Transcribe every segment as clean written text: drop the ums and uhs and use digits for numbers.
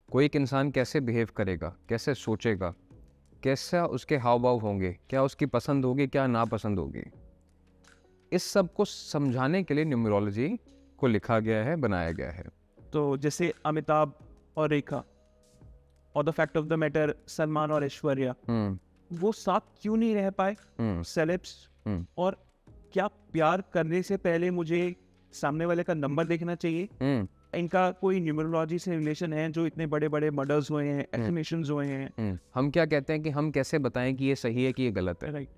कोई एक इंसान कैसे बिहेव करेगा, कैसे सोचेगा, कैसा उसके हाव भाव होंगे, क्या उसकी पसंद होगी, क्या नापसंद होगी, इस सब को समझाने के लिए न्यूमरोलॉजी को लिखा गया है, बनाया गया है। तो जैसे अमिताभ और रेखा और the fact of the matter Salman और ऐश्वर्या, वो साथ क्यों नहीं रह पाए सेलेब्स? और क्या प्यार करने से पहले मुझे सामने वाले का नंबर देखना चाहिए? इनका कोई न्यूमरोलॉजी से रिलेशन है? जो इतने बड़े बड़े मर्डर्स हुए हैं, एसिनेशंस हुए हैं, हम क्या कहते हैं कि हम कैसे बताएं कि ये सही है कि ये गलत है, राइट?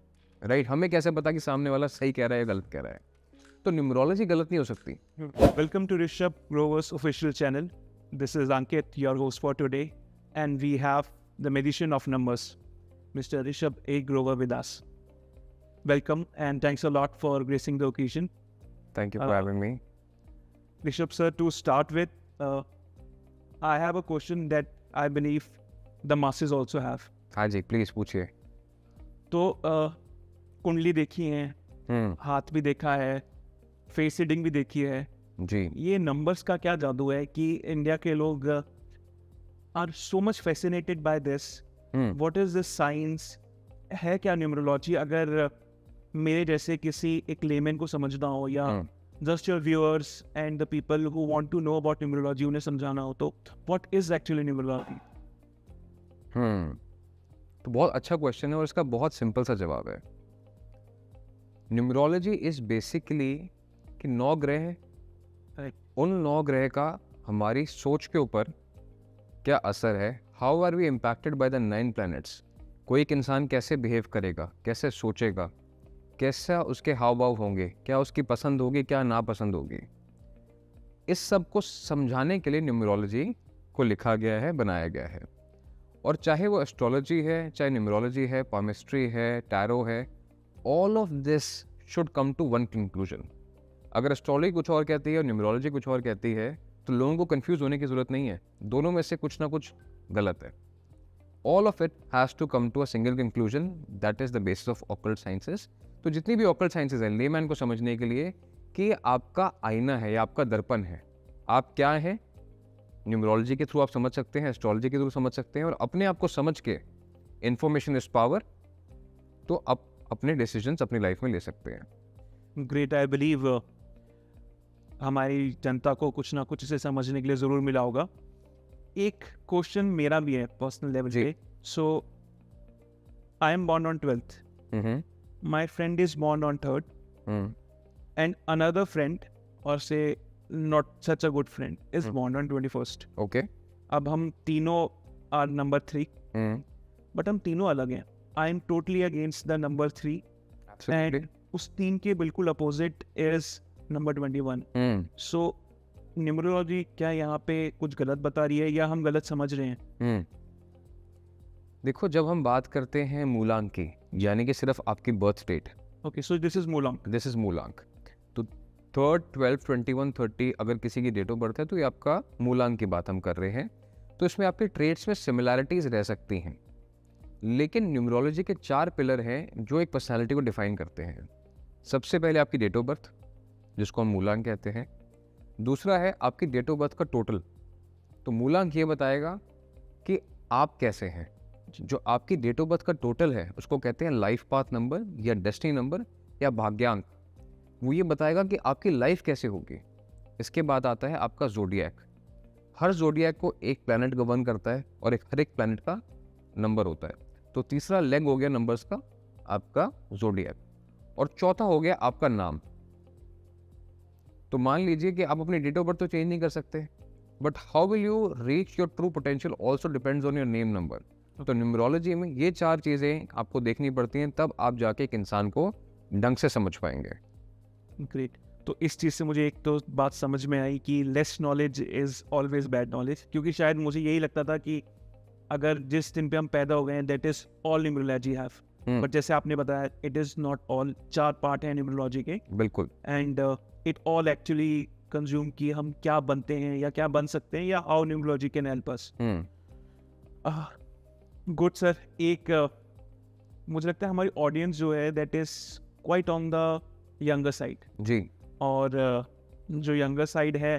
राइट? हमें कैसे पता कि सामने वाला सही कह रहा है या गलत कह रहा है? तो न्यूमरोलॉजी गलत नहीं हो सकती। Welcome to Rishabh Grover's official channel. This is Ankit, your host for today, and we have the magician of numbers, Mr. Rishabh A. Grover, with us. Welcome, and thanks a lot for gracing the occasion. Thank you for having me. Rishabh sir, to start with, I have a question that I believe the masses also have. हाँ जी, please पूछिए। तो कुंडली देखी है, हाथ भी देखा है, फेस रीडिंग भी देखी है। जी। ये नंबर्स का क्या जादू है कि इंडिया के लोग are so much fascinated by this? What is this science? है क्या न्यूमरोलॉजी? अगर मेरे जैसे किसी एक लेमैन को समझना हो, या just your viewers and the people who want to know about numerology, उन्हें समझाना हो, तो व्हाट इज एक्चुअली न्यूमरोलॉजी? तो बहुत अच्छा क्वेश्चन है और इसका बहुत सिंपल सा जवाब है। न्यूमरोलॉजी इज बेसिकली कि 9 ग्रह हैं, उन 9 ग्रह का हमारी सोच के ऊपर क्या असर है। How are we impacted by the 9 planets. कोई एक इंसान कैसे बिहेव करेगा, कैसे सोचेगा, कैसा उसके हाव भाव होंगे, क्या उसकी पसंद होगी, क्या नापसंद होगी, इस सब को समझाने के लिए न्यूमरोलॉजी को लिखा गया है, बनाया गया है। और चाहे वो एस्ट्रोलॉजी है, चाहे न्यूमरोलॉजी है, पामिस्ट्री है, टैरो है, all of this should come to one conclusion. अगर एस्ट्रोलॉजी कुछ और कहती है और न्यूमरोलॉजी कुछ और कहती है तो लोगों को कंफ्यूज होने की जरूरत नहीं है। दोनों में से कुछ ना कुछ गलत है। All of it has to come to a single conclusion, that is the basis of occult sciences. तो जितनी भी ऑकल्ट साइंसेस है लेमैन को समझने के लिए कि आपका आईना है या आपका दर्पण है, आप क्या है, न्यूमरोलॉजी के थ्रू आप समझ सकते हैं, एस्ट्रोलॉजी के थ्रू समझ सकते हैं, और अपने आप को समझ के इंफॉर्मेशन इज पावर, तो आप अपने डिसीजंस अपनी लाइफ में ले सकते हैं। ग्रेट। आई बिलीव हमारी जनता को कुछ ना कुछ इसे समझने के लिए ज़रूर मिला होगा। एक क्वेश्चन मेरा भी है पर्सनल लेवल पे। So I am born on 12th. My friend is born on 3rd. And another friend, or say not such a good friend, is born on 21st. Okay. अब हम तीनों are number 3, but हम तीनों अलग हैं। I am totally against the number 3. Absolutely. And उस 3 के बिल्कुल opposite is number 21. So numerology क्या यहाँ पे कुछ गलत बता रही है या हम गलत समझ रहे हैं? देखो, जब हम बात करते हैं मूलांक की, यानी कि सिर्फ आपकी birth date, okay, so this is mulank. This is mulank. तो 3rd, 12, 21, 30 अगर किसी की डेट ऑफ बर्थ है तो ये आपका मूलांक की बात हम कर रहे हैं। तो इसमें आपके ट्रेड्स में सिमिलैरिटीज रह सकती हैं, लेकिन न्यूमरोलॉजी के 4 पिलर हैं जो एक पर्सनैलिटी को डिफाइन करते हैं। सबसे पहले आपकी डेट ऑफ बर्थ, जिसको हम मूलांक कहते हैं। दूसरा है आपकी डेट ऑफ बर्थ का टोटल। तो मूलांक ये बताएगा कि आप कैसे हैं। जो आपकी डेट ऑफ बर्थ का टोटल है उसको कहते हैं लाइफ पाथ नंबर या डेस्टिनी नंबर या भाग्यांक। वो ये बताएगा कि आपकी लाइफ कैसे होगी। इसके बाद आता है आपका ज़ोडिएक। हर ज़ोडिएक को एक प्लैनेट गवर्न करता है और हर एक प्लैनेट का नंबर होता है। तो तीसरा लेग हो गया नंबर्स का आपका ज़ोडिएक, और चौथा हो गया आपका नाम। तो मान लीजिए कि आप अपनी डेट ऑफ बर्थ तो चेंज नहीं कर सकते, but how will you reach your true potential also depends on your name number. तो न्यूमरोलॉजी में ये 4 चीज़ें आपको देखनी पड़ती हैं, तब आप जाके एक इंसान को ढंग से समझ पाएंगे। ग्रेट। तो इस चीज़ से मुझे एक तो बात समझ में आई कि less knowledge is always bad knowledge, क्योंकि शायद मुझे यही लगता था कि अगर जिस दिन पे हम पैदा हो गए हैं that is all numerology have, but जैसे आपने बताया it is not all. 4 part हैं न्यूमरोलॉजी के। बिल्कुल। And it all actually consume कि हम क्या बनते हैं या क्या बन सकते हैं, या how numerology can help us. Good sir. एक मुझे लगता है हमारी ऑडियंस जो है that is quite on the younger side जी। और जो यंगर साइड है,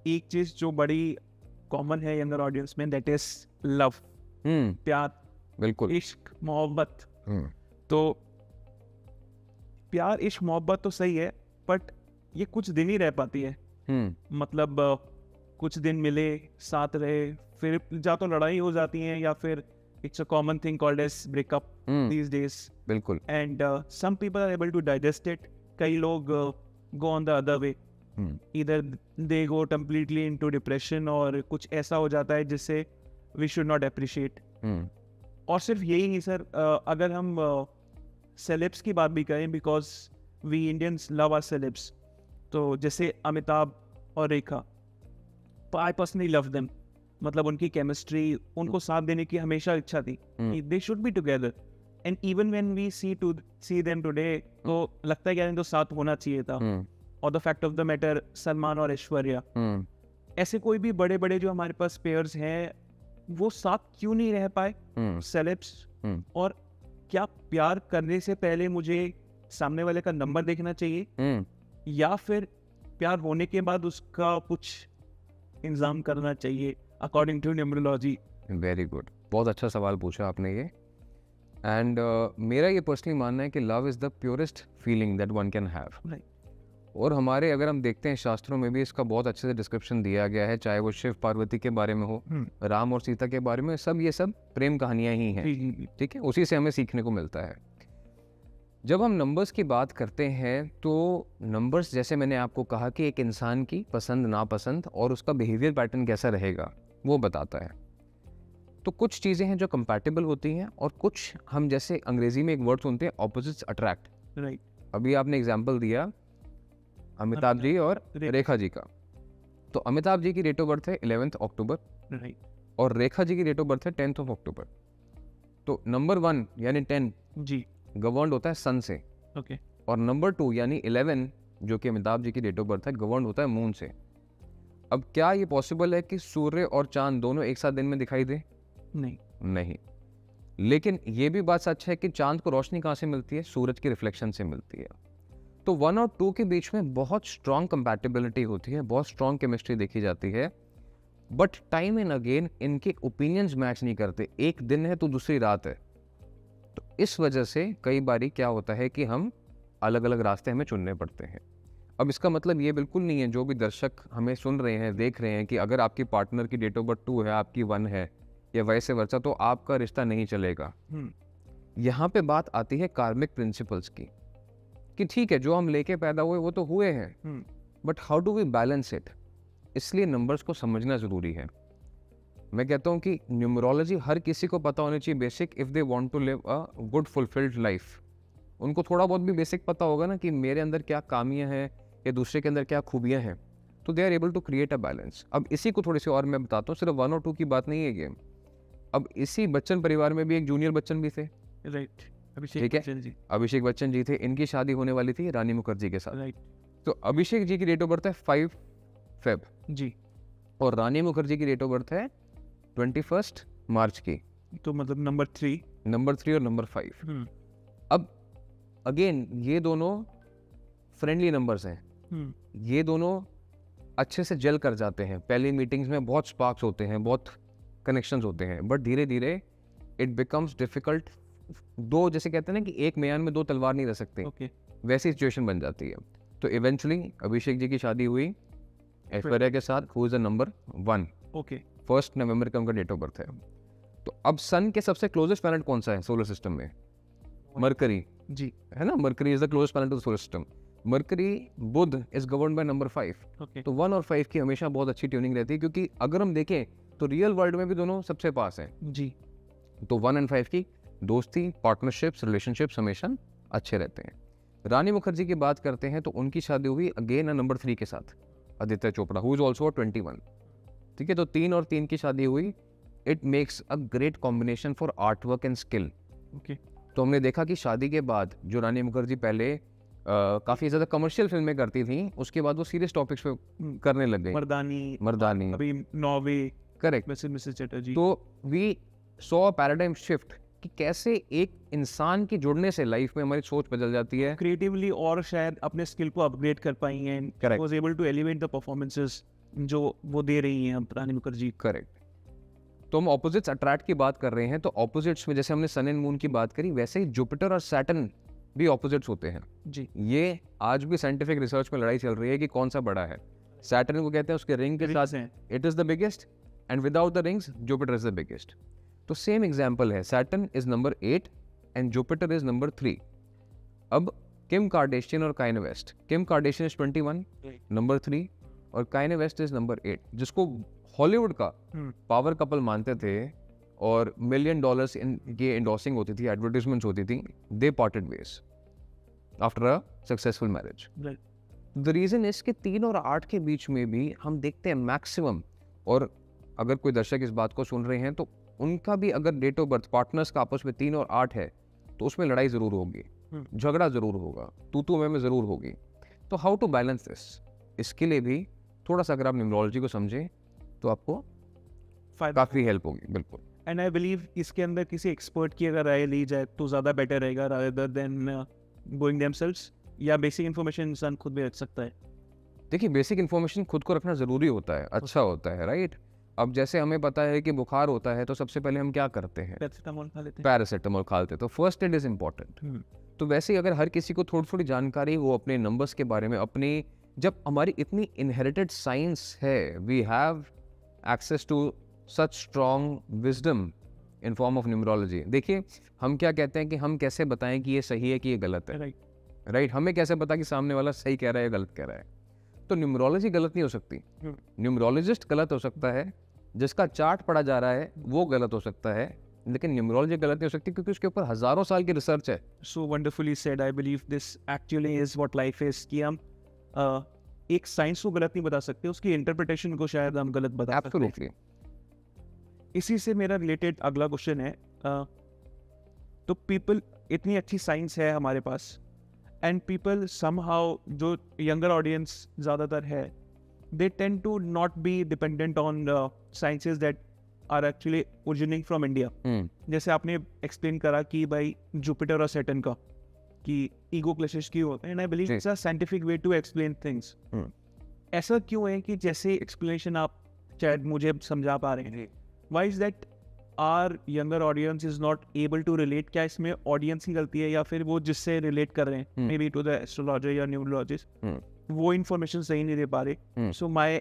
एक चीज़ जो बड़ी कॉमन है यंगर ऑडियंस में, दैट इज लव, प्यार, बिल्कुल। इश्क, मोहब्बत। हम्म, तो प्यार, इश्क, मोहब्बत तो सही है, बट ये कुछ दिन ही रह पाती है। मतलब कुछ दिन मिले, साथ रहे, फिर या तो लड़ाई हो जाती है या फिर it's a common thing called as breakup these days, बिल्कुल। And some people are able to digest it. कई लोग go on the other way, इधर they go completely into depression, और कुछ ऐसा हो जाता है जिससे वी शुड नॉट अप्रिशिएट। और सिर्फ यही नहीं सर, अगर हम सेलेब्स की बात भी करें, because we Indians love our celebs, तो जैसे अमिताभ और Rekha, I personally love them. मतलब उनकी केमिस्ट्री, उनको साथ देने की हमेशा इच्छा थी, they should be together, and even when we see them today, तो लगता है कि यार तो साथ होना चाहिए था। और the fact of the matter, Salman और ऐश्वर्या, ऐसे कोई भी बड़े बड़े जो हमारे पास पेयर्स हैं, वो साथ क्यों नहीं रह पाए सेलेब्स? और क्या प्यार करने से पहले मुझे सामने वाले का नंबर देखना चाहिए, या फिर प्यार होने के बाद उसका कुछ इंतजाम करना चाहिए according to numerology? Very good, बहुत अच्छा सवाल पूछा आपने ये। एंड मेरा ये पर्सनली मानना है कि love is the purest feeling that one can have. और हमारे, अगर हम देखते हैं शास्त्रों में भी इसका बहुत अच्छे से डिस्क्रिप्शन दिया गया है, चाहे वो शिव पार्वती के बारे में हो, राम और सीता के बारे में, सब ये सब प्रेम कहानियां ही हैं। ठीक है, उसी से हमें सीखने को मिलता है। जब हम नंबर्स की बात करते हैं तो नंबर्स, जैसे मैंने आपको कहा कि एक इंसान की पसंद नापसंद और उसका बिहेवियर पैटर्न कैसा रहेगा वो बताता है। तो कुछ चीज़ें हैं जो कंपैटिबल होती हैं, और कुछ, हम जैसे अंग्रेजी में एक वर्ड सुनते हैं, ऑपोजिट्स अट्रैक्ट। राइट। अभी आपने एग्जाम्पल दिया अमिताभ जी और रेखा जी का। तो अमिताभ जी की डेट ऑफ बर्थ है 11 अक्टूबर, राइट, और रेखा जी की डेट ऑफ बर्थ है 10 अक्टूबर। तो नंबर 1 यानी 10 जी, गवर्नड होता है सन से, ओके, और नंबर 2 यानी 11 जो कि अमिताभ जी की डेट ऑफ बर्थ है, गवर्नड होता है मून से। अब क्या ये पॉसिबल है कि सूर्य और चांद दोनों एक साथ दिन में दिखाई दे? नहीं। लेकिन ये भी बात सच है कि चांद को रोशनी कहाँ से मिलती है? सूरज की रिफ्लेक्शन से मिलती है। तो 1 और 2 के बीच में बहुत स्ट्रॉन्ग कंपैटिबिलिटी होती है, बहुत स्ट्रॉन्ग केमिस्ट्री देखी जाती है, बट टाइम एंड अगेन इनके ओपिनियंस मैच नहीं करते। एक दिन है तो दूसरी रात है। तो इस वजह से कई बारी क्या होता है कि हम अलग अलग रास्ते हमें चुनने पड़ते हैं। अब इसका मतलब ये बिल्कुल नहीं है, जो भी दर्शक हमें सुन रहे हैं, देख रहे हैं, कि अगर आपकी पार्टनर की डेट ऑफ बर्थ 2 है, आपकी 1 है, या वैसे वर्षा, तो आपका रिश्ता नहीं चलेगा। यहाँ पे बात आती है कार्मिक प्रिंसिपल्स की, कि ठीक है, जो हम लेके पैदा हुए वो तो हुए हैं, but how do we balance it? इसलिए नंबर्स को समझना ज़रूरी है। मैं कहता हूँ कि न्यूमरोलॉजी हर किसी को पता होनी चाहिए basic, if they want to live a good fulfilled life. उनको थोड़ा बहुत भी बेसिक पता होगा ना कि मेरे अंदर क्या खामियां हैं या दूसरे के अंदर क्या खूबियां हैं, तो they are able to create a balance. अब इसी को थोड़ी सी और मैं बताता हूँ, सिर्फ 1 और 2 की बात नहीं है गेम। अब इसी बच्चन परिवार में भी एक जूनियर बच्चन भी थे, राइट, ठीक है, अभिषेक बच्चन जी थे, इनकी शादी होने वाली थी रानी मुखर्जी के साथ। राइट, तो अभिषेक जी की डेट ऑफ बर्थ है 5 फेब जी, और रानी मुखर्जी की डेट ऑफ बर्थ है 21 मार्च की। तो मतलब नंबर 3 और नंबर 5। अब अगेन ये दोनों फ्रेंडली नंबर्स हैं, ये दोनों अच्छे से जेल कर जाते हैं। पहली मीटिंग्स में बहुत स्पार्क्स होते हैं, बहुत कनेक्शंस होते हैं, बट धीरे धीरे इट बिकम्स डिफिकल्ट। दो, जैसे कहते हैं ना कि एक म्यान में 2 तलवार नहीं रह सकते, ओके, वैसी सिचुएशन बन जाती है। तो इवेंचुअली अभिषेक जी की शादी हुई ऐश्वर्या के साथ, who is the number 1। Okay, 1 नवंबर का उनका डेट ऑफ बर्थ है। तो अब सन के सबसे क्लोजेस्ट प्लैनेट कौन सा है सोलर सिस्टम में? मरकरी, जी, है ना, Mercury is the closest planet to the solar system. Mercury, Budh is governed by number 5। Okay, तो 1 और 5 की हमेशा बहुत अच्छी ट्यूनिंग रहती है, क्योंकि अगर हम देखें तो रियल वर्ल्ड में भी दोनों सबसे पास हैं। जी, तो 1 और 5 की दोस्ती, पार्टनरशिप्स, रिलेशनशिप्स हमेशा अच्छे रहते हैं। रानी मुखर्जी की बात करते हैं तो उनकी शादी हुई अगेन नंबर 3 के साथ, Aditya Chopra, who is also 21। ठीक है, तो 3 और 3 की शादी हुई। It makes a great combination for art work and skill. Okay, तो हमने देखा कि शादी के बाद जो रानी मुखर्जी पहले काफ़ी ज़्यादा कमर्शियल फिल्में करती थी, उसके बाद वो सीरियस टॉपिक्स पे करने लग गई। मर्दानी, अभी नॉर्वे, करेक्ट। मिसेस चटर्जी। तो वी सॉ पैराडाइम शिफ्ट कि कैसे एक इंसान की जुड़ने से लाइफ में हमारी सोच बदल जाती है, क्रिएटिवली, और शायद अपने स्किल को अपग्रेड कर पाई हैं, Correct. Was able to elevate the performances जो वो दे रही हैं रानी मुखर्जी। करेक्ट। तो हम ऑपोजिट्स अट्रैक्ट की बात कर रहे हैं, तो ऑपोजिट्स में जैसे हमने सन एंड मून की बात करी, वैसे ही जुपिटर और सैटर्न भी ऑपोजिट्स होते हैं। जी, ये आज भी साइंटिफिक रिसर्च में लड़ाई चल रही है कि कौन सा बड़ा है। सैटर्न को कहते हैं उसके रिंग के Rings साथ हैं। It is the biggest, and without the rings Jupiter is the biggest. तो सेम एग्जांपल है, Saturn is number 8 and Jupiter is number 3। अब किम कार्डेशियन और Kanye West, Kim Kardashian is 21 number 3 और Kanye waste is number 8, जिसको Hollywood का power couple मानते थे और $1 मिलियन की एंडोर्सिंग होती थी, एडवर्टाइजमेंट्स होती थी, they parted ways after a successful marriage. Right. The reason is कि 3 और 8 के बीच में भी हम देखते हैं मैक्सिमम, और अगर कोई दर्शक इस बात को सुन रहे हैं तो उनका भी अगर डेट ऑफ बर्थ पार्टनर्स का आपस में 3 और 8 है तो उसमें लड़ाई जरूर होगी, झगड़ा जरूर होगा, तू में जरूर होगी। तो हाउ टू बैलेंस दिस, इसके लिए भी थोड़ा सा अगर आप न्यूमरोलॉजी को समझें तो आपको फायदा। काफ़ी हेल्प होगी। बिल्कुल। एंड आई बिलीव इसके अंदर किसी एक्सपर्ट की अगर राय ली जाए तो ज़्यादा बेटर रहेगा रादर देन गोइंग देमसेल्व्स, या बेसिक इन्फॉर्मेशन इंसान खुद भी रख सकता है। देखिए, बेसिक इन्फॉर्मेशन खुद को रखना ज़रूरी होता है, अच्छा होता है, राइट। अब जैसे हमें पता है कि बुखार होता है तो सबसे पहले हम क्या करते हैं, पैरासिटामोल खा लेते हैं। पैरासीटामोल खा लेते हैं, तो फर्स्ट एड इज़ इम्पॉर्टेंट। तो वैसे ही अगर हर किसी को थोड़ी थोड़ी जानकारी हो अपने नंबर्स के बारे में, अपनी, जब हमारी इतनी इनहेरिटेड साइंस है, we have access to such strong wisdom in form of numerology. देखिए, हम क्या कहते हैं कि हम कैसे बताएं कि ये सही है कि ये गलत है, राइट। राइट। हमें कैसे पता कि सामने वाला सही कह रहा है या गलत कह रहा है। तो न्यूमरोलॉजी गलत नहीं हो सकती, न्यूमरोलॉजिस्ट गलत हो सकता है, जिसका चार्ट पढ़ा जा रहा है वो गलत हो सकता है, लेकिन न्यूमरोलॉजी गलत नहीं हो सकती क्योंकि उसके ऊपर हजारों साल की रिसर्च है। So wonderfully said, I believe this actually is what life is, कि हम एक साइंस को गलत नहीं बता सकते, उसकी इंटरप्रिटेशन को शायद हम गलत बता सकते हैं। एब्सोल्युटली। इसी से मेरा रिलेटेड अगला क्वेश्चन है, तो पीपल, इतनी अच्छी साइंस है हमारे पास, एंड पीपल समहाउ, जो यंगर ऑडियंस ज़्यादातर है, they tend to not be dependent on sciences that are actually originating from India. जैसे आपने एक्सप्लेन करा कि भाई जुपिटर और सैटर्न का, कि ईगो क्लैशेस क्यों होते हैं, and I believe it's a scientific way to explain things. ऐसा क्यों है कि जैसे एक्सप्लेनेशन आप शायद मुझे समझा पा रहे हैं, why is that our younger audience is not able to relate? क्या इसमें ऑडियंस की गलती है या फिर वो जिससे रिलेट कर रहे हैं, maybe to the astrologer या न्यूमरोलॉजिस्ट, वो इन्फॉर्मेशन सही नहीं दे पा रहे? So my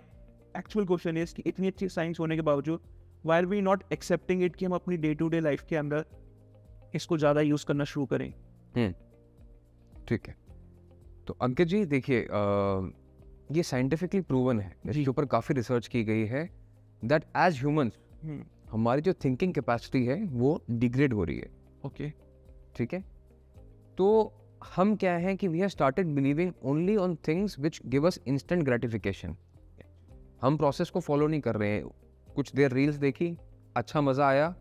actual question is कि इतनी अच्छी साइंस होने के बावजूद why are we not accepting it कि हम अपनी डे टू डे लाइफ के अंदर इसको ज़्यादा यूज़ करना शुरू करें? ठीक है, तो अंकित जी देखिए, ये साइंटिफिकली प्रूवन है, इसके ऊपर काफ़ी रिसर्च की गई है, दैट एज ह्यूमंस हमारी जो थिंकिंग कैपेसिटी है वो डिग्रेड हो रही है। ओके, ठीक है, तो हम क्या है कि we have started believing only on things which give us instant gratification. हम प्रोसेस को फॉलो नहीं कर रहे हैं। कुछ देर रील्स देखी, अच्छा मज़ा आया,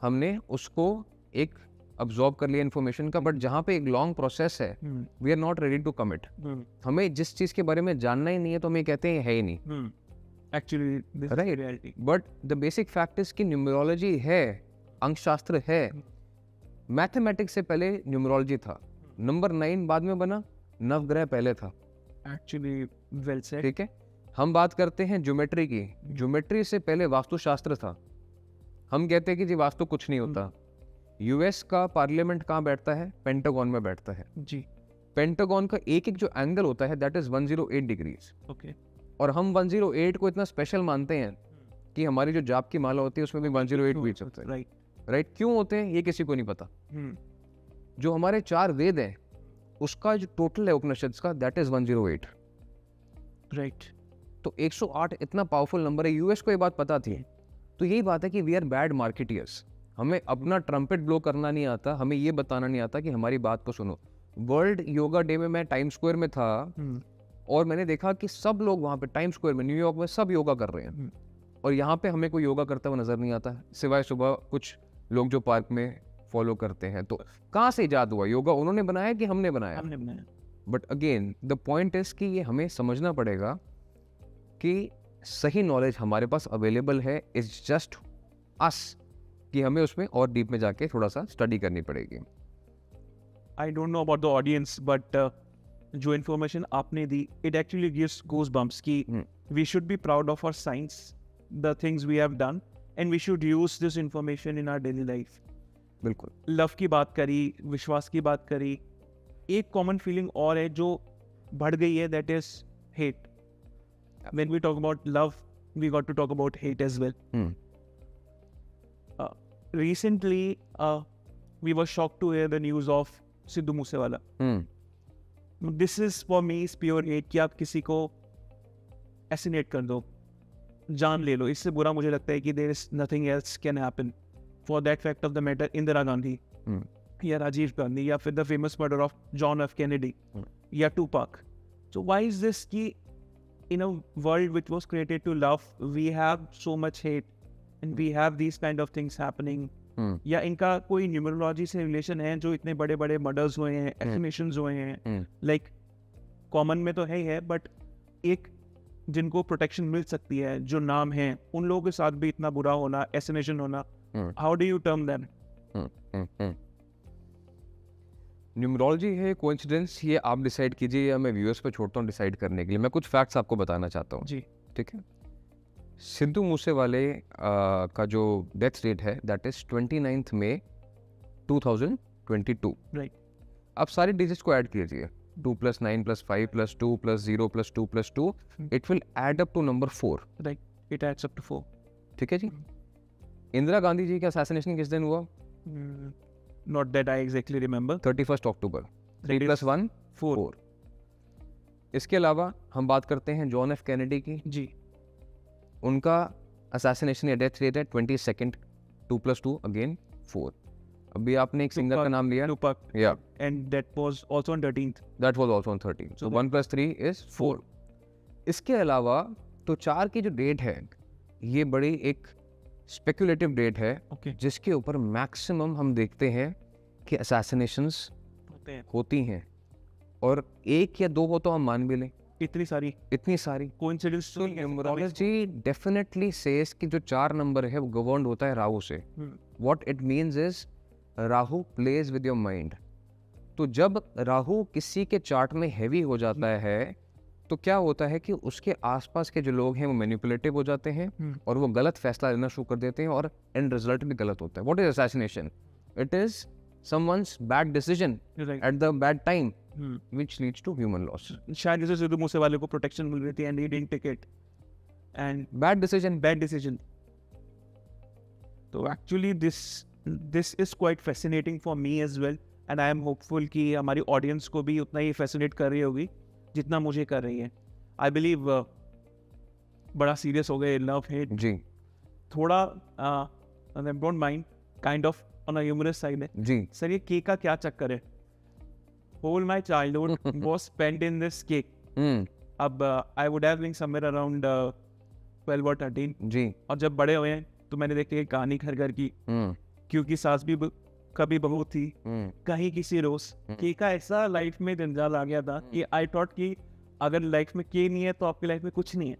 हमने उसको एक अब्जॉर्ब कर लिया इन्फॉर्मेशन का, बट जहाँ पे एक लॉन्ग प्रोसेस है, we are not ready to commit. हमें जिस चीज़ के बारे में जानना ही नहीं है तो हमें कहते हैं है ही नहीं, actually this is reality. But the basic fact is कि न्यूमरोलॉजी है, अंकशास्त्र है। मैथमेटिक्स से पहले न्यूमरोलॉजी था, नंबर 9 बाद में बना, नवग्रह पहले था। Actually well said. ठीक है, हम बात करते हैं ज्योमेट्री की, ज्योमेट्री से पहले वास्तुशास्त्र था। हम कहते हैं कि जी वास्तु कुछ नहीं होता। यूएस का पार्लियामेंट कहाँ बैठता है? पेंटागन में बैठता है जी। पेंटागन का एक एक जो एंगल होता है दैट इज 108 डिग्रीज। ओके, और हम 108 को इतना स्पेशल मानते हैं कि हमारी जो जाप की माला होती है उसमें भी 108 बीट्स होते हैं। राइट राइट, क्यों होते हैं ये किसी को नहीं पता। जो हमारे 4 वेद हैं उसका जो टोटल है उपनिषद का दैट इज 108। राइट, तो 108 इतना पावरफुल नंबर है। यूएस को ये बात पता थी। तो यही बात है कि वी आर बैड मार्केटियर्स। हमें अपना ट्रम्पेट ब्लो करना नहीं आता, हमें ये बताना नहीं आता कि हमारी बात को सुनो। वर्ल्ड योगा डे में मैं टाइम स्क्वायर में था और मैंने देखा कि सब लोग वहाँ पे टाइम स्क्वायर में, न्यूयॉर्क में सब योगा कर रहे हैं, और यहाँ पे हमें कोई योगा करता हुआ नजर नहीं आता, सिवाय सुबह कुछ लोग जो पार्क में फॉलो करते हैं। तो कहाँ से इजाद हुआ योगा? उन्होंने बनाया कि हमने बनाया? हमने बनाया। But again the point is कि ये हमें समझना पड़ेगा कि सही नॉलेज हमारे पास अवेलेबल है, इज जस्ट अस कि हमें उसमें और डीप में जाके थोड़ा सा स्टडी करनी पड़ेगी। I don't know about the audience, but जो इन्फॉर्मेशन आपने दी, it actually gives goose bumps कि we should be proud of our science, the things we have done, and we should use this information in our daily life. बिल्कुल. Love की बात करी, विश्वास की बात करी, एक कॉमन फीलिंग और है जो बढ़ गई है, that is hate. When we talk about love, we got to talk about hate as well. Recently, we were shocked to hear the news of Sidhu Moosewala. This is for me is pure hate कि आप किसी को assassinate कर दो, जान ले लो. इससे बुरा मुझे लगता है कि there is nothing else can happen. For that fact of the matter, Indira Gandhi या राजीव गांधी या फिर the famous murder of John F. Kennedy या Tupac. So why is this कि in a world which was created to love, we have so much hate and we have these kind of things happening. या इनका कोई numerology से relation है जो इतने बड़े बड़े मर्डर्स हुए हैं, एसिनेशंस हुए हैं, लाइक कॉमन में तो है ही है, बट एक जिनको प्रोटेक्शन मिल सकती है, जो नाम है, उन लोगों के साथ भी इतना बुरा होना, एसिनेशन होना, how do you term them? Numerology है, कोइंसिडेंस, ये आप डिसाइड कीजिए या मैं व्यूअर्स पे छोड़ता हूँ डिसाइड करने के लिए. मैं कुछ फैक्ट्स आपको बताना चाहता हूँ. जी, ठीक है. सिद्धू मूसेवाले का जो डेथ रेट है दैट इज 29 मई 2022. राइट. आप सारी डिजिट्स को ऐड कीजिए, 2 + 9 + 5 + 2 + 0 + 2 + 2, it will add up to number 4. Right, it adds up to 4. ठीक है जी. इंदिरा गांधी जी का असैसिनेशन किस दिन हुआ? Not that I exactly remember. 31 अक्टूबर. 3 + 1 4. इसके अलावा हम बात करते हैं जॉन एफ कैनेडी की. जी. उनका असैसिनेशन या डेथ रेट है 22 2 + 2 अगेन 4. अभी आपने एक सिंगर का नाम लिया, Tupac. Yeah. And that was also on 13th. That was also on 13. So 1 + 3 is 4. इसके अलावा तो 4 की जो डेट है ये बड़ी एक स्पेकुलेटिव डेट है, Okay. जिसके ऊपर मैक्सिमम हम देखते हैं कि असैसिनेशंस होते हैं. होती हैं, और 1 या 2 हो तो हम मान भी लें, इतनी सारी इतनी सारी. coincidence तो न्यूमरोलॉजी डेफिनेटली सेज कि जो 4 नंबर है वो गवर्न होता है राहु से. What it means is Rahu plays with your mind. तो जब राहु किसी के चार्ट में हैवी हो जाता है तो क्या होता है कि उसके आसपास के जो लोग हैं वो मैनिपुलेटिव हो जाते हैं और वो गलत फैसला लेना शुरू कर देते हैं और एंड रिजल्ट भी गलत होता है. What is assassination? It is someone's bad decision at the bad time which leads to human loss. शायद जैसे सिद्धू मूसेवाले को प्रोटेक्शन मिल रही थी and he didn't take it, and bad decision. तो actually this is quite fascinating for me as well, and I am hopeful कि हमारी audience को भी उतना ही फैसिनेट कर रही होगी जितना मुझे कर रही है. आई बिलीव बड़ा सीरियस हो गए, लव हेट जी. थोड़ा don't mind, kind of on a humorous side है. जी. सर ये केक का क्या चक्कर है? Whole my childhood was spent in this cake. अब I would have been somewhere around 12 और 13. जी. और जब बड़े हुए हैं तो मैंने देखी है कहानी घर घर की, क्योंकि सास भी कभी बहू थी, कहीं किसी रोज. के का ऐसा लाइफ में जंजाल आ गया था कि आई थॉट कि अगर लाइफ में के नहीं है तो आपकी लाइफ में कुछ नहीं है.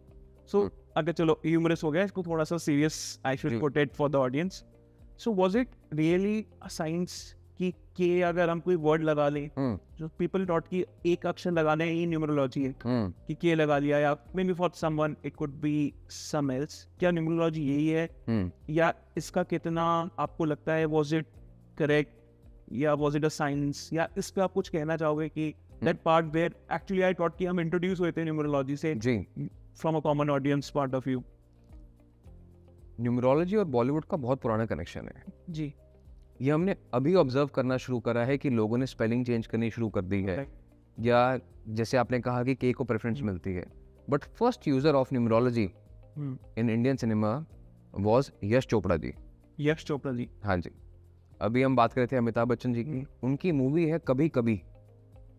सो अगर चलो ह्यूमरस हो गया, इसको थोड़ा सा serious I should put it for the audience. So was it really a science कि के अगर हम कोई वर्ड लगा लें, जो पीपल थॉट कि एक अक्षर लगाने ही न्यूमरोलॉजी है, कि के लगा लिया, या maybe for someone it could be some else. क्या न्यूमरोलॉजी यही है, या इसका कितना आपको लगता है वाज इट करेक्ट, या वाज इट अ साइंस, या इस पे आप कुछ कहना चाहोगे कि that part where actually I thought कि हम इंट्रोड्यूस हुए थे न्यूमरोलॉजी से जी from a common audience point of view. Numerology और बॉलीवुड का बहुत पुराना कनेक्शन है जी. ये हमने अभी ऑब्जर्व करना शुरू करा है कि लोगों ने स्पेलिंग चेंज करनी शुरू कर दी है, या जैसे आपने कहा कि के को प्रेफरेंस मिलती है. But first user of numerology in Indian cinema was Yash Chopra ji. Yash Chopra ji. हाँ जी. अभी हम बात कर रहे थे अमिताभ बच्चन जी की, उनकी मूवी है कभी कभी,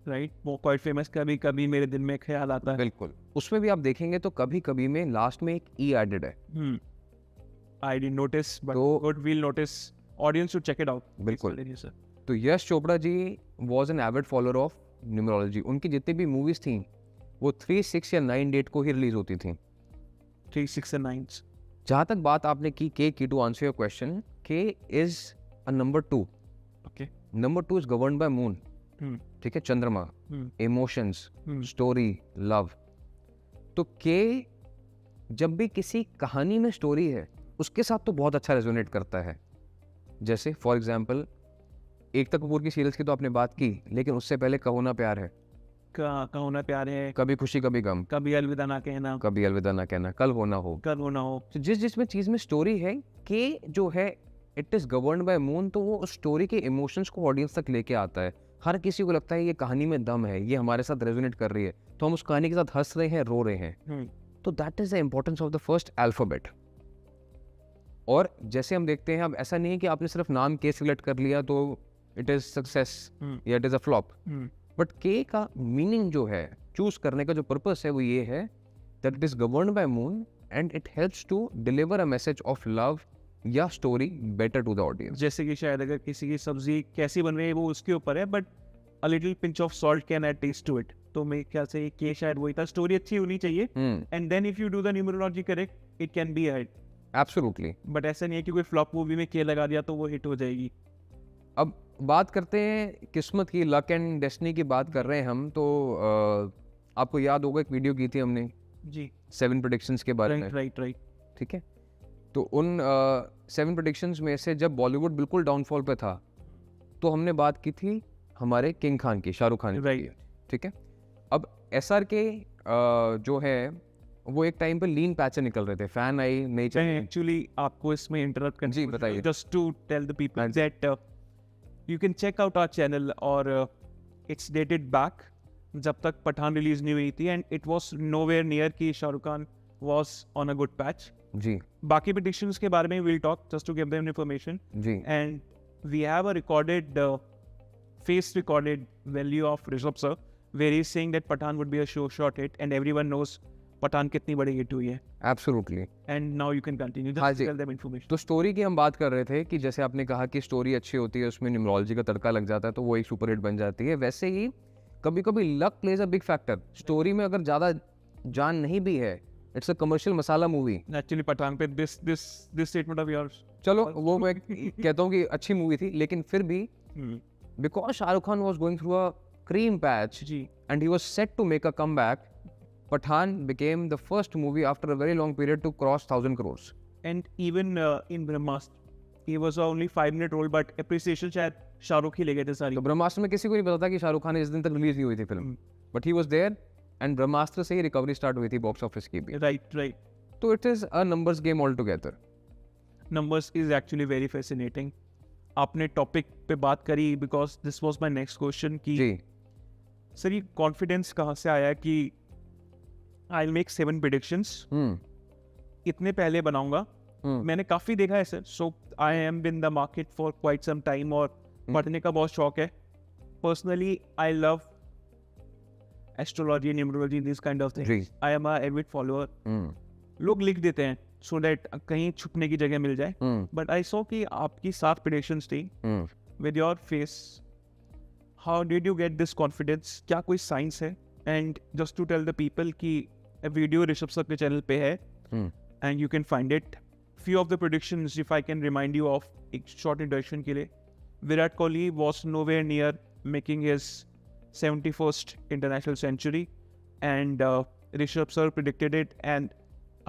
राइट, वो क्वाइट फेमस, कभी कभी मेरे दिल में ख्याल आता है. बिल्कुल. उसमें भी आप देखेंगे तो कभी कभी में लास्ट में एक ई एडेड है. आई डिडंट नोटिस, बट तो- good, we'll notice, audience should check it out. बिल्कुल. तो Yash Chopra ji was an avid follower of numerology. उनकी जितनी भी मूवीज थी वो 3, 6 या 9 डेट को ही रिलीज होती थी. 3, 6 and 9. जहाँ तक बात आपने की, टू आंसर योर क्वेश्चन, के is a number 2. Okay. Number 2 is governed by moon. ठीक है, चंद्रमा, इमोशंस, स्टोरी, लव। तो के जब भी किसी कहानी में स्टोरी है उसके साथ तो बहुत अच्छा रेजोनेट करता है। जैसे फॉर एग्जांपल एकता कपूर की सीरियल्स की तो आपने बात की, लेकिन उससे पहले कहो ना प्यार है, कहो ना प्यार है, कभी खुशी कभी गम, कभी अलविदा ना कहना, कभी अलविदा ना कहना, कल हो ना हो। कल हो ना हो। तो जिसमें चीज में स्टोरी है कि जो है it is governed by moon, तो वो उस स्टोरी के इमोशंस को ऑडियंस तक लेके आता है। हर किसी को लगता है ये कहानी में दम है, ये हमारे साथ रेजोनेट कर रही है, तो हम उस कहानी के साथ हंस रहे हैं, रो रहे हैं। तो that is the importance of the first alphabet. और जैसे हम देखते हैं, अब ऐसा नहीं है कि आपने सिर्फ नाम के सिलेक्ट कर लिया तो इट इज सक्सेस या it is a flop. But के का मीनिंग जो है, चूज करने का जो पर्पस है, वो ये है that it is governed by moon and it helps to deliver a message of love या story better to the audience. जैसे कि शायद अगर किसी की सब्जी कैसी बन रही है वो उसके ऊपर है, but a little pinch of salt can add taste to it. तो मेरे ख्याल से के शायद वही था, स्टोरी अच्छी होनी चाहिए and then if you do the numerology correct it can be a hit. Absolutely. But ऐसा नहीं है कि कोई फ्लॉप मूवी में के लगा दिया तो वो हिट हो जाएगी। अब बात करते हैं किस्मत की, लक एंड डेस्टिनी की बात कर रहे हैं हम, तो आपको याद होगा एक वीडियो की थी हमने जी 7 प्रेडिक्शंस के बारे में। राइट। ठीक है, तो उन 7 प्रेडिक्शंस में से जब बॉलीवुड बिल्कुल डाउनफॉल पे था तो हमने बात की थी हमारे किंग खान की, शाहरुख खान की। Right. ठीक है, अब एसआर के जो है वो एक टाइम पे लीन पैच निकल रहे थे, फैन आई नहीं चाहिए। एक्चुअली आपको इसमें इंटरप्ट करना, जी, बताइए। Just to tell the people that you can check out our channel और इट्स डेटेड बैक जब तक पठान रिलीज नहीं हुई थी and it was nowhere near कि Shahrukh Khan was on a good patch. जी बाकी प्रेडिक्शंस के बारे में will talk just to give them information. जी and we have a recorded face recorded value of Rishabh sir where he is saying that Pathan would be a short hit and everyone knows Pathan कितनी बड़ी hit हुई है। Absolutely. And now you can continue हाँ just जी। tell them information। तो story की हम बात कर रहे थे कि जैसे आपने कहा कि स्टोरी अच्छी होती है, उसमें न्यूमरोलॉजी का तड़का लग जाता है तो वो एक सुपर हिट बन जाती है। वैसे ही कभी कभी luck plays a big factor. Story में अगर ज़्यादा जान नहीं भी है, it's a commercial masala movie. Actually Pathaan पे this statement of yours। चलो वो मैं कहता हूँ कि अच्छी मूवी थी, लेकिन फिर भी because Shahrukh Khan was going through a cream patch ji and he was set to make a comeback, Pathan became the first movie after a very long period to cross 1,000 crores. and even in Brahmastra he was only 5 minute old but appreciation शायद शाहरुख ही ले गए थे सारी। तो ब्रह्मास्त्र में किसी को नहीं पता था कि शाहरुख खान इस दिन तक रिलीज नहीं हुई थी film, but he was there and Brahmastra से ही रिकवरी स्टार्ट हुई थी बॉक्स ऑफिस की भी। राइट तो it is a numbers game all together. numbers is actually very fascinating। आपने टॉपिक पे बात करी because this was my next question कि जी सर ये कॉन्फिडेंस कहाँ से आया कि आई मेक 7 प्रेडिक्शंस इतने पहले बनाऊंगा। मैंने काफ़ी देखा है sir, so I am in the market for quite some time और पढ़ने का बहुत शौक है। Personally I love astrology, numerology, this kind of things. I am a avid follower. लोग लिख देते हैं सो दैट कहीं छुपने की जगह मिल जाए, बट आई सॉ कि आपकी 7 प्रेडिक्शंस थी with your face. How did you get this confidence? क्या कोई साइंस है? And just to tell the people कि वीडियो ऋषभ सर के चैनल पे है and you can find it. Few of the predictions if I can remind you of, एक short introduction के लिए, Virat Kohli was nowhere near making his 71st international century and Rishabh sir predicted it and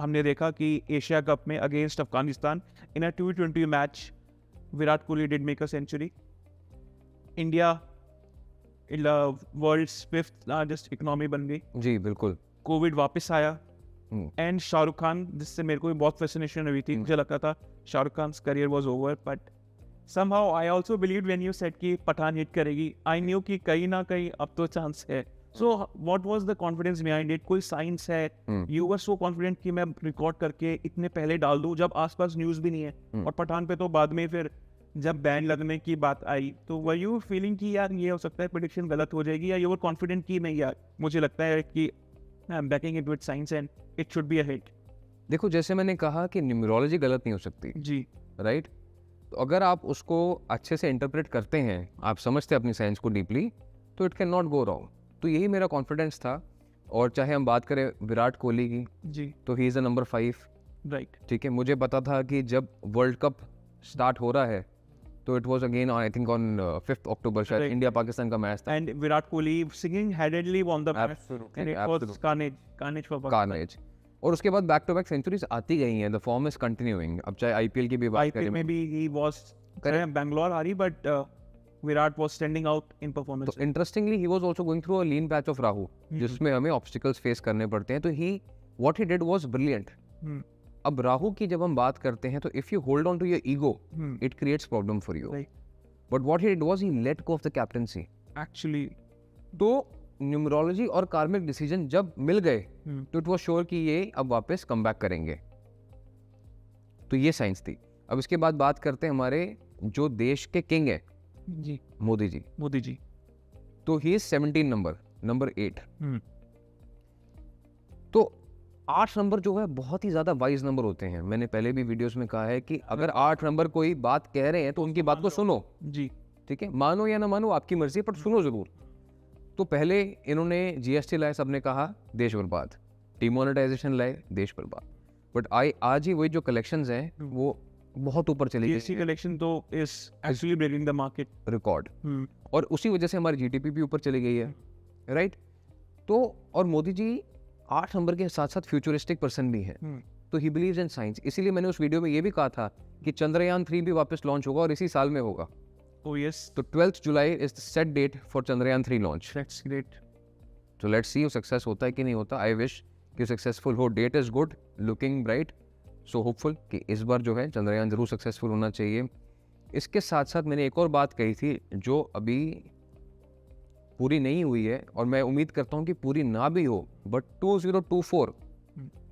हमने देखा कि Asia cup में against Afghanistan in a T20 match Virat Kohli did make a century. India world's 5th largest economy बन गई। जी बिल्कुल। Covid वापस आया एंड शाहरुख खान, जिससे मेरे को भी बहुत फैसिनेशन हुई थी, मुझे लगता था Shahrukh Khan career was over, but somehow I also believed when you said कि पठान हिट करेगी। I knew कि कहीं ना कहीं अब तो चांस है। So what was the confidence behind it? कोई साइंस है? You were so confident कि मैं रिकॉर्ड करके इतने पहले डाल दूं जब आसपास न्यूज़ भी नहीं है। और पठान पे तो बाद में फिर जब बैन लगने की बात आई तो were you feeling कि यार ये हो सकता है प्रेडिक्शन गलत हो जाएगी, या you were confident कि नहीं यार मुझे लगता है कि I am backing it with science and it should be a hit? देखो, जैसे मैंने कहा कि न्यूमरोलॉजी गलत नहीं हो सकती, जी राइट? तो अगर आप उसको अच्छे से इंटरप्रेट करते हैं, आप समझते हैं अपनी साइंस को डीपली, तो it can not go wrong. तो यही मेरा कॉन्फिडेंस था। और चाहे हम बात करें विराट कोहली की, जी तो he is a number 5, right. ठीक है। मुझे पता था कि जब वर्ल्ड कप स्टार्ट हो रहा है तो it was again I think on 5th अक्टूबर शायद Right. इंडिया पाकिस्तान का मैच था. And Virat Kohli single-handedly won the match. Absolutely, And it was carnage for Pakistan. Carnage. और उसके बाद बैक टू बैक सेंचुरीज आती गई हैं. The form is continuing. अब चाहे आईपीएल की भी बात IPL करें, maybe he was Bangalore Hari, but Virat was standing out in performance. तो interestingly he was also going through a lean patch of Rahu, जिसमें हमें ऑब्स्टिकल्स फेस करने पड़ते हैं. तो he what he did was brilliant. Hmm. अब राहु की जब हम बात करते हैं तो if you hold on to your ego, Hmm. It creates problem for you. Right. But what he did was he let go of the captaincy. Actually, तो numerology और कार्मिक डिसीजन जब मिल गए Hmm. तो इट वाज श्योर कि ये अब वापस come back करेंगे. तो ये साइंस थी. अब इसके बाद बात करते हैं हमारे जो देश के किंग है जी मोदी जी. मोदी जी. तो ही इज 17 नंबर 8. Hmm. तो 8 नंबर जो है बहुत ही ज्यादा वाइज नंबर होते हैं. मैंने पहले भी वीडियोस में कहा है कि अगर 8 नंबर कोई बात कह रहे हैं तो उनकी बात को सुनो. जी. ठीक है, मानो या ना मानो आपकी मर्जी, पर सुनो जरूर. तो पहले इन्होंने जीएसटी लाए, सबने कहा देश बर्बाद. डिमोनेटाइजेशन लाए, देश बर्बाद. बट आज ही वही जो कलेक्शंस हैं वो बहुत ऊपर चली GST गई, collection though is actually breaking the market. Record. Hmm. और उसी वजह से हमारी जीडीपी भी ऊपर चली गई है. राइट. तो और मोदी जी 8 नंबर के साथ साथ फ्यूचरिस्टिक पर्सन भी हैं. Hmm. तो ही बिलीव्स इन साइंस. इसीलिए मैंने उस वीडियो में ये भी कहा था कि चंद्रयान 3 भी वापस लॉन्च होगा और इसी साल में होगा. Oh yes, तो 12th July is the set date for Chandrayaan 3 launch. that's great. तो लेट्स सी वो सक्सेस होता है कि नहीं होता. आई विश कि सक्सेसफुल हो. Date is good, looking bright. So hopeful कि इस बार जो है चंद्रयान जरूर सक्सेसफुल होना चाहिए. इसके साथ साथ मैंने एक और बात कही थी जो अभी पूरी नहीं हुई है और मैं उम्मीद करता हूँ कि पूरी ना भी हो. But 2024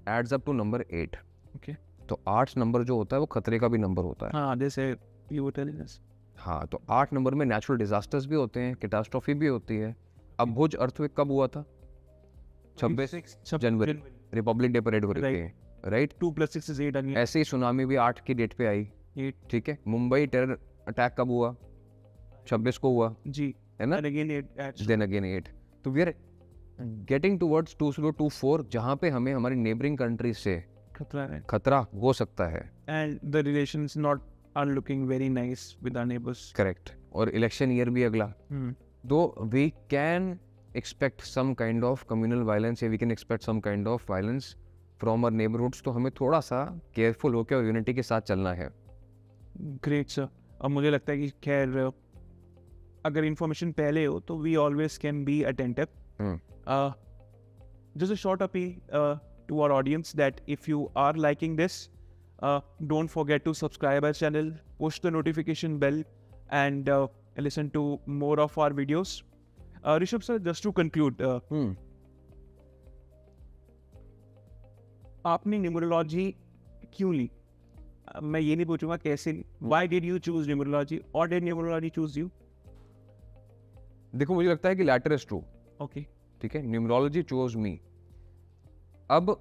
adds up to number 8. Okay. तो 8 नंबर जो होता है वो खतरे का भी नंबर होता है. हाँ, they say you were telling us. हाँ, तो 8 नंबर में नेचुरल डिजास्टर्स भी होते हैं, कैटास्ट्रोफी भी होती है. अब भुज अर्थक्वेक कब हुआ था? 26 जनवरी, रिपब्लिक डे परेड हो रही थी. राइट. 2 + 6 is 8 again. ऐसे ही सुनामी भी 8 की डेट पे आई. 8. ठीक है. मुंबई टेरर अटैक कब हुआ? 26 को हुआ, जी. है ना. And again 8 adds. Then again 8. तो वी आर गेटिंग टुवर्ड्स 2024 जहाँ पे हमें हमारी नेबरिंग कंट्रीज से खतरा है. खतरा हो सकता है. And the relations not are looking very nice with our neighbors. Correct. और इलेक्शन ईयर भी अगला. Hmm. दो we can expect some kind of communal violence या we can expect some kind of violence from our neighbourhoods. तो हमें थोड़ा सा careful होकर और यूनिटी के साथ चलना है. Great sir. अब मुझे लगता है कि खैर अगर इंफॉर्मेशन पहले हो तो we always can be attentive. Hmm. Just a short appeal to our audience that if you are liking this, don't forget to subscribe our channel, push the notification bell, and listen to more of our videos. Rishabh sir, just to conclude, आपने numerology क्यों ली? मैं ये नहीं पूछूंगा कैसे. Why did you choose numerology, or did numerology choose you? देखो, मुझे लगता है कि लैटर इज ट्रू. Okay. ठीक है. Numerology chose me. अब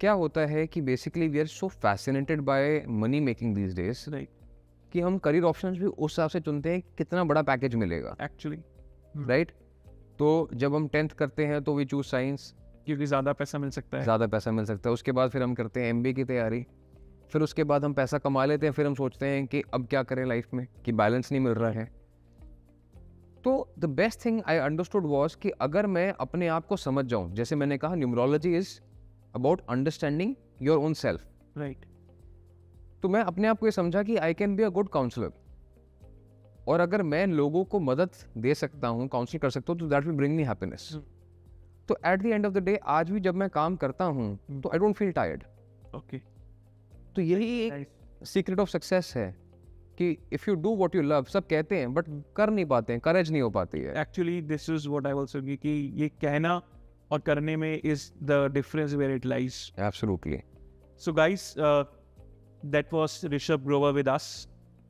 क्या होता है कि basically we are so fascinated by money making these days Right. कि हम करियर ऑप्शंस भी उस हिसाब से चुनते हैं कि कितना बड़ा पैकेज मिलेगा. Actually. राइट. तो जब हम 10th करते हैं तो वी चूज साइंस, क्योंकि ज़्यादा पैसा मिल सकता है. ज़्यादा पैसा मिल सकता है. उसके बाद फिर हम करते हैं एमबीए की तैयारी. फिर उसके बाद हम पैसा कमा लेते हैं. फिर हम सोचते हैं कि अब क्या करें लाइफ में, कि बैलेंस नहीं मिल रहा है. तो the best thing I understood was कि अगर मैं अपने आप को समझ जाऊं, जैसे मैंने कहा numerology is about understanding your own self. Right. तो मैं अपने आप को ये समझा कि I can be a good counsellor. और अगर मैं लोगों को मदद दे सकता हूँ, काउंसिल कर सकता हूँ, तो that will bring me happiness. तो at the end of the day आज भी जब मैं काम करता हूँ तो I don't feel tired. Okay. तो यही एक Nice. सीक्रेट ऑफ सक्सेस है कि if you do what you love. सब कहते हैं बट कर नहीं पाते हैं, करेज नहीं हो पाती है. Actually, this is what I also agree कि ये कहना और करने में is the difference where it lies. Absolutely. So guys, that was Rishabh Grover with us,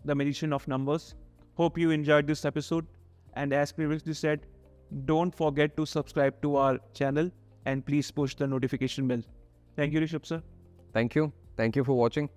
the magician of numbers. Hope you enjoyed this episode. And as previously said, don't forget to subscribe to our channel and please push the notification bell. Thank you, Rishabh sir. Thank you for watching.